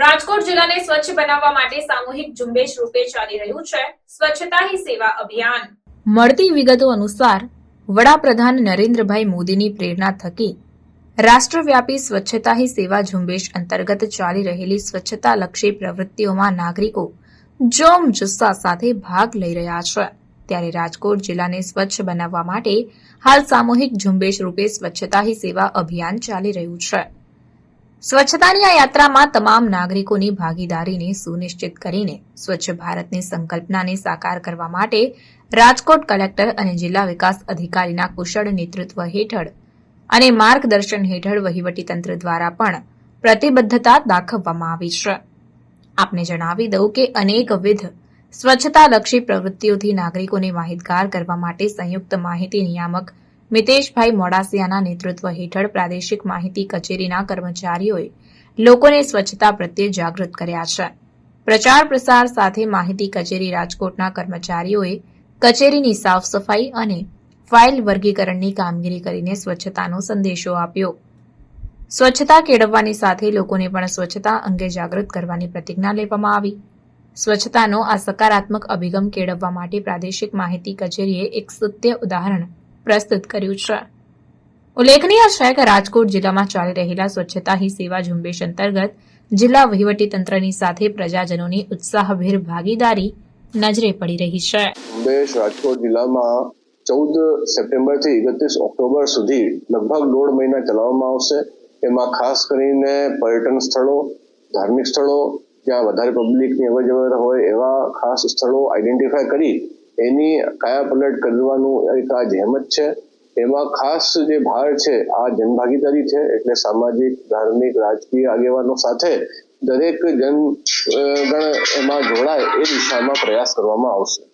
રાજકોટ જિલ્લાને સ્વચ્છ બનાવવા માટે સામૂહિક ઝુંબેશ રૂપે ચાલી રહ્યું છે સ્વચ્છતા હી સેવા અભિયાન। મળતી વિગતો અનુસાર વડાપ્રધાન નરેન્દ્રભાઈ મોદીની પ્રેરણા થકી રાષ્ટ્રવ્યાપી સ્વચ્છતા હી સેવા ઝુંબેશ અંતર્ગત ચાલી રહેલી સ્વચ્છતાલક્ષી પ્રવૃત્તિઓમાં નાગરિકો જોમ જુસ્સા સાથે ભાગ લઈ રહ્યા છે। ત્યારે રાજકોટ જિલ્લાને સ્વચ્છ બનાવવા માટે હાલ સામૂહિક ઝુંબેશ રૂપે સ્વચ્છતા હી સેવા અભિયાન ચાલી રહ્યું છે। સ્વચ્છતાની આ યાત્રામાં તમામ નાગરિકોની ભાગીદારીને સુનિશ્ચિત કરીને સ્વચ્છ ભારતની સંકલ્પનાને સાકાર કરવા માટે રાજકોટ કલેક્ટર અને જિલ્લા વિકાસ અધિકારીના કુશળ નેતૃત્વ હેઠળ અને માર્ગદર્શન હેઠળ વહીવટીતંત્ર દ્વારા પણ પ્રતિબદ્ધતા દાખવવામાં આવી છે। આપને જણાવી દઉં કે અનેકવિધ સ્વચ્છતાલક્ષી પ્રવૃત્તિઓથી નાગરિકોને માહિતગાર કરવા માટે સંયુક્ત માહિતી નિયામક મિતેશભાઈ મોડાસિયાના નેતૃત્વ હેઠળ પ્રાદેશિક માહિતી કચેરીના કર્મચારીઓએ લોકોને સ્વચ્છતા પ્રત્યે જાગૃત કર્યા છે। પ્રચાર પ્રસાર સાથે માહિતી કચેરી રાજકોટના કર્મચારીઓએ કચેરીની સાફ સફાઈ અને ફાઇલ વર્ગીકરણની કામગીરી કરીને સ્વચ્છતાનો સંદેશો આપ્યો। સ્વચ્છતા કેળવવાની સાથે લોકોને પણ સ્વચ્છતા અંગે જાગૃત કરવાની પ્રતિજ્ઞા લેવામાં આવી। સ્વચ્છતાનો આ સકારાત્મક અભિગમ કેળવવા માટે પ્રાદેશિક માહિતી કચેરીએ એક સત્ય ઉદાહરણ પ્રસ્તુત કર્યું છે। ઉલ્લેખનીય છે કે રાજકોટ જિલ્લામાં ચાલી રહેલા સ્વચ્છતા હી સેવા ઝુંબેશ અંતર્ગત જિલ્લા વહીવટીતંત્રની સાથે પ્રજાજનોની ઉત્સાહભેર ભાગીદારી નજરે પડી રહી છે। ઝુંબેશ રાજકોટ જિલ્લામાં 14 સપ્ટેમ્બરથી 31 ઓક્ટોબર સુધી લગભગ 1.5 મહિના ચલાવવામાં આવશે। એમાં ખાસ કરીને પર્યટન સ્થળો, ધાર્મિક સ્થળો, જ્યાં વધારે પબ્લિકની અવરજવર હોય એવા ખાસ સ્થળો આઈડેન્ટિફાય કરી એની કાયાપલટ કરવાનું એક આ જહેમત છે। એમાં ખાસ જે ભાર છે આ જનભાગીદારી છે, એટલે સામાજિક, ધાર્મિક, રાજકીય આગેવાનો સાથે દરેક જનગણ એમાં જોડાય એ દિશામાં પ્રયાસ કરવામાં આવશે।